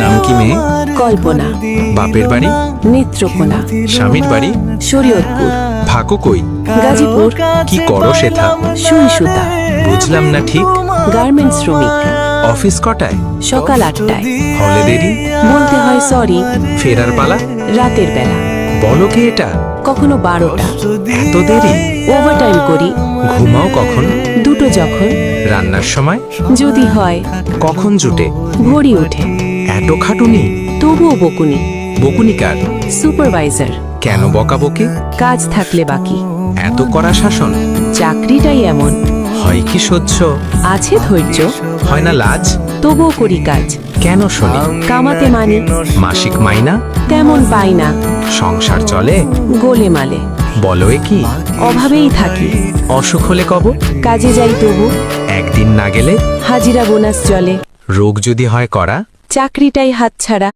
নাম কি মেয়ে? কল্পনা। বাপের বাড়ি? নেত্রকোনা। স্বামীর বাড়ি? শরীয়তপুর। থাকো কই? গাজীপুর। কি করো সেথা? সুই সুতা। বুঝলাম না ঠিক। গার্মেন্টস শ্রমিক। অফিস কটায়? সকাল 8টায়। হলে দেরি? বলতে হয় সরি। ফেরার পালা? রাতের বেলা। বলো কি এটা? কখনো 12টা। এত দেরি? ওভারটাইম করি। ঘুমাও কখন? দুটো যখন। রান্নার সময়? যদি হয়। কখন জুটে? ভোরই ওঠে। এত খাটুনি? তবুও বকুনি। বকুনি কার? সুপারভাইজার। কেন বকাবকি? কাজ থাকলে বাকি। এত কড়া শাসন? চাকরিটাই এমন। হয় কি সহ্য? আছে ধৈর্য। হয় না লাজ? তবুও করি কাজ। কেন শুনি? কামাতে মানি। মাসিক মাইনা? তেমন পাই না। সংসার চলে? গোলে মালে। বলো এ কি? অভাবেই থাকি। অসুখ হলে কব? কাজে যাই তবু। একদিন না গেলে? হাজিরা বোনাস চলে। রোগ যদি হয় করা? চাকরিটাই হাতছাড়া।